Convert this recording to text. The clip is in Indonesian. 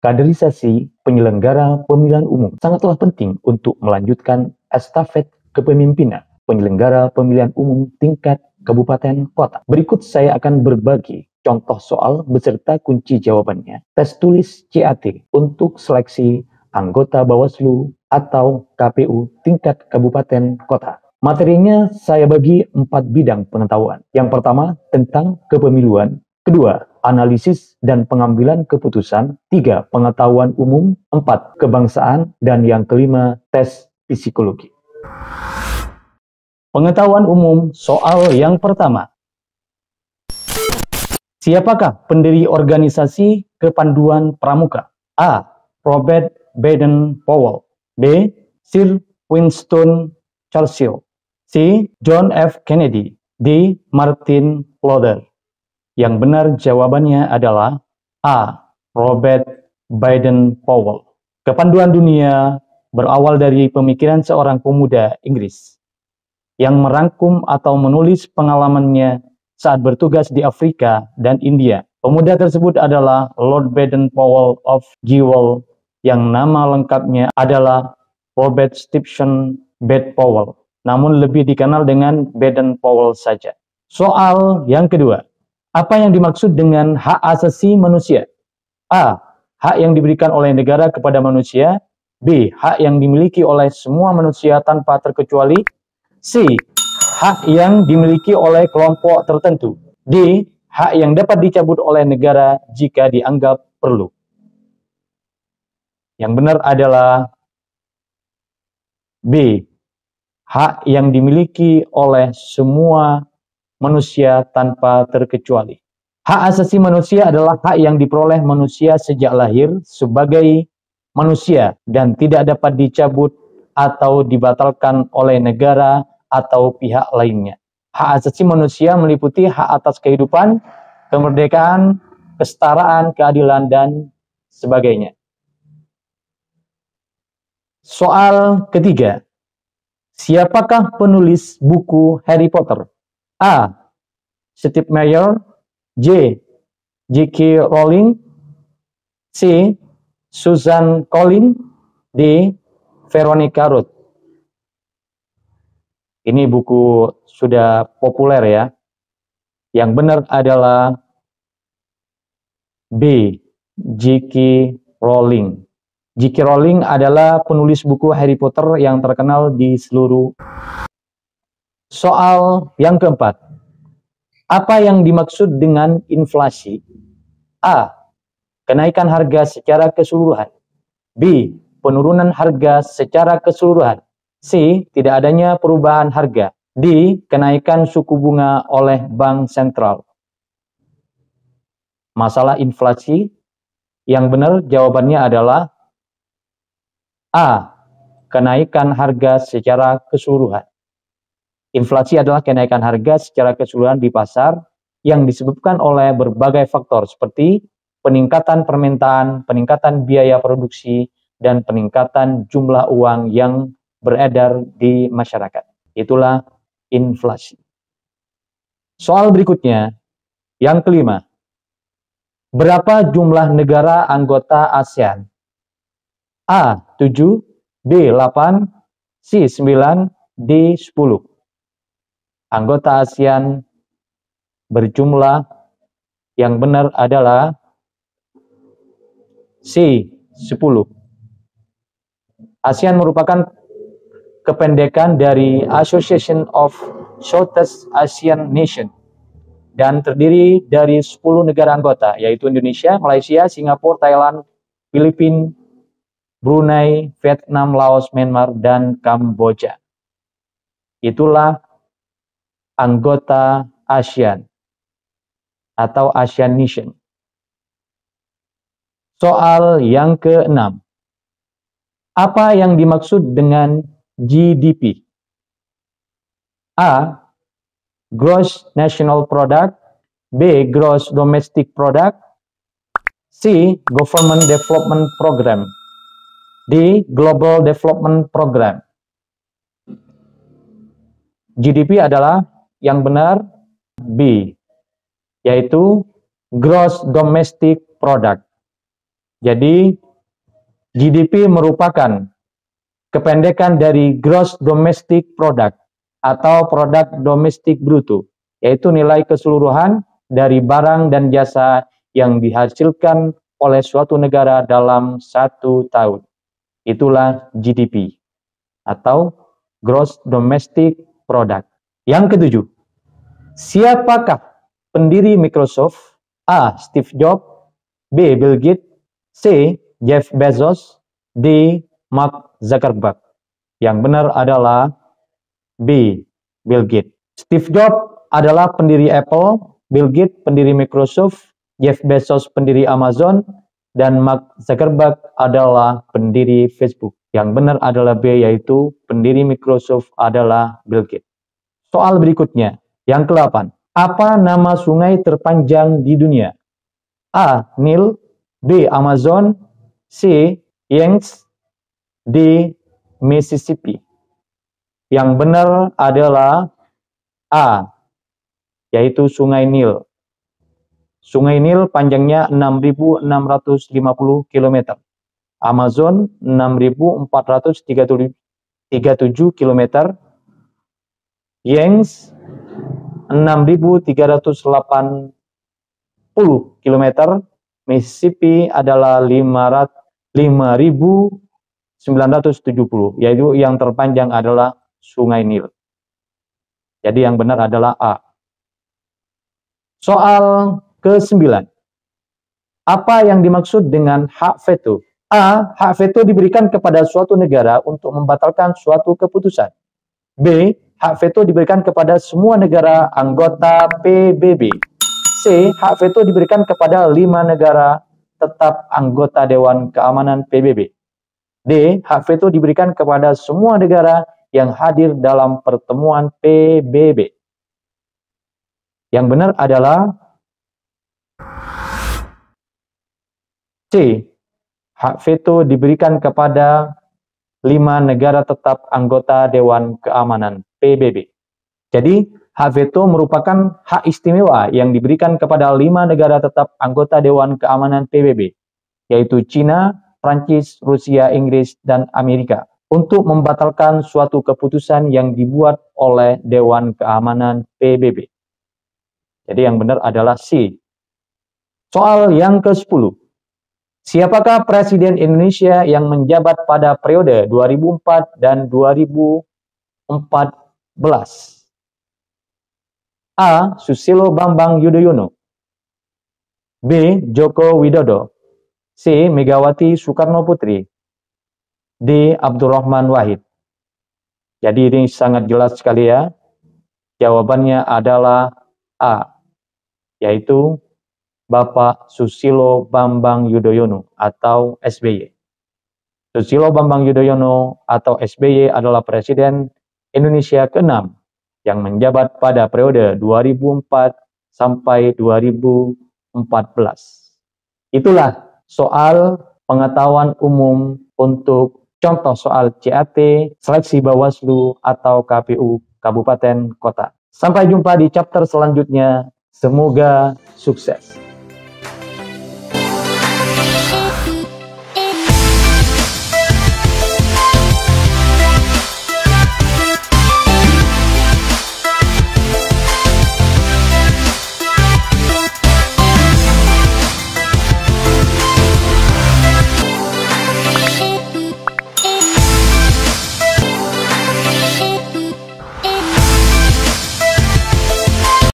Kaderisasi penyelenggara pemilihan umum sangatlah penting untuk melanjutkan estafet kepemimpinan penyelenggara pemilihan umum tingkat kabupaten kota. Berikut saya akan berbagi contoh soal beserta kunci jawabannya. Tes tulis CAT untuk seleksi anggota Bawaslu atau KPU tingkat kabupaten kota. Materinya saya bagi 4 bidang pengetahuan. Yang pertama, tentang kepemiluan. Kedua, analisis dan pengambilan keputusan. 3, pengetahuan umum. 4, kebangsaan. Dan yang kelima, tes psikologi. Pengetahuan umum soal yang pertama. Siapakah pendiri organisasi kepanduan pramuka? A. Robert Baden-Powell. B. Sir Winston Churchill. C. John F. Kennedy. D. Martin Luther. Yang benar jawabannya adalah A. Robert Baden-Powell. Kepanduan dunia berawal dari pemikiran seorang pemuda Inggris yang merangkum atau menulis pengalamannya saat bertugas di Afrika dan India. Pemuda tersebut adalah Lord Baden-Powell of Jewell, yang nama lengkapnya adalah Robert Stephen Baden-Powell, namun lebih dikenal dengan Baden-Powell saja. Soal yang kedua. Apa yang dimaksud dengan hak asasi manusia? A. Hak yang diberikan oleh negara kepada manusia. B. Hak yang dimiliki oleh semua manusia tanpa terkecuali. C. Hak yang dimiliki oleh kelompok tertentu. D. Hak yang dapat dicabut oleh negara jika dianggap perlu. Yang benar adalah B. Hak yang dimiliki oleh semua manusia tanpa terkecuali. Hak asasi manusia adalah hak yang diperoleh manusia sejak lahir sebagai manusia dan tidak dapat dicabut atau dibatalkan oleh negara atau pihak lainnya. Hak asasi manusia meliputi hak atas kehidupan, kemerdekaan, kesetaraan, keadilan, dan sebagainya. Soal ketiga. Siapakah penulis buku Harry Potter? A. Steve Meyer. J. J.K. Rowling. C. Susan Collins. D. Veronica Roth. Ini buku sudah populer ya. Yang benar adalah B. J.K. Rowling. J.K. Rowling adalah penulis buku Harry Potter yang terkenal di seluruh. Soal yang keempat. Apa yang dimaksud dengan inflasi? A. Kenaikan harga secara keseluruhan. B. Penurunan harga secara keseluruhan. C. Tidak adanya perubahan harga. D. Kenaikan suku bunga oleh bank sentral. Masalah inflasi, yang benar jawabannya adalah A. Kenaikan harga secara keseluruhan. Inflasi adalah kenaikan harga secara keseluruhan di pasar yang disebabkan oleh berbagai faktor seperti peningkatan permintaan, peningkatan biaya produksi, dan peningkatan jumlah uang yang beredar di masyarakat. Itulah inflasi. Soal berikutnya, yang kelima. Berapa jumlah negara anggota ASEAN? A. 7, B. 8, C. 9, D. 10. Anggota ASEAN berjumlah, yang benar adalah C. 10. ASEAN merupakan kependekan dari Association of Southeast Asian Nations dan terdiri dari 10 negara anggota, yaitu Indonesia, Malaysia, Singapura, Thailand, Filipina, Brunei, Vietnam, Laos, Myanmar, dan Kamboja. Itulah anggota ASEAN atau ASEAN Nation. Soal yang keenam. Apa yang dimaksud dengan GDP? A. Gross National Product. B. Gross Domestic Product. C. Government Development Program. D. Global Development Program. GDP adalah yang benar B, yaitu Gross Domestic Product. Jadi GDP merupakan kependekan dari Gross Domestic Product atau Produk Domestik Bruto, yaitu nilai keseluruhan dari barang dan jasa yang dihasilkan oleh suatu negara dalam satu tahun. Itulah GDP atau Gross Domestic Product. Yang ketujuh, siapakah pendiri Microsoft? A. Steve Jobs, B. Bill Gates, C. Jeff Bezos, D. Mark Zuckerberg. Yang benar adalah B. Bill Gates. Steve Jobs adalah pendiri Apple, Bill Gates pendiri Microsoft, Jeff Bezos pendiri Amazon, dan Mark Zuckerberg adalah pendiri Facebook. Yang benar adalah B, yaitu pendiri Microsoft adalah Bill Gates. Soal berikutnya, yang ke-8. Apa nama sungai terpanjang di dunia? A. Nil, B. Amazon, C. Yangtze, D. Mississippi. Yang benar adalah A, yaitu Sungai Nil. Sungai Nil panjangnya 6.650 km. Amazon 6.437 km. Yangtze 6.380 km. Mississippi adalah 5.970, yaitu yang terpanjang adalah Sungai Nil. Jadi yang benar adalah A. Soal ke-9. Apa yang dimaksud dengan hak veto? A. Hak veto diberikan kepada suatu negara untuk membatalkan suatu keputusan. B. Hak veto diberikan kepada semua negara anggota PBB. C. Hak veto diberikan kepada 5 negara tetap anggota Dewan Keamanan PBB. D. Hak veto diberikan kepada semua negara yang hadir dalam pertemuan PBB. Yang benar adalah C. Hak veto diberikan kepada 5 negara tetap anggota Dewan Keamanan PBB. Jadi, hak veto merupakan hak istimewa yang diberikan kepada 5 negara tetap anggota Dewan Keamanan PBB, yaitu China, Prancis, Rusia, Inggris, dan Amerika, untuk membatalkan suatu keputusan yang dibuat oleh Dewan Keamanan PBB. Jadi yang benar adalah C. Soal yang ke-10. Siapakah Presiden Indonesia yang menjabat pada periode 2004 dan 2014? A. Susilo Bambang Yudhoyono, B. Joko Widodo, C. Megawati Soekarno Putri, D. Abdurrahman Wahid. Jadi ini sangat jelas sekali ya. Jawabannya adalah A, yaitu Bapak Susilo Bambang Yudhoyono atau SBY. Susilo Bambang Yudhoyono atau SBY adalah Presiden Indonesia ke-6 yang menjabat pada periode 2004 sampai 2014. Itulah soal pengetahuan umum untuk contoh soal CAT, seleksi Bawaslu atau KPU Kabupaten Kota. Sampai jumpa di chapter selanjutnya. Semoga sukses.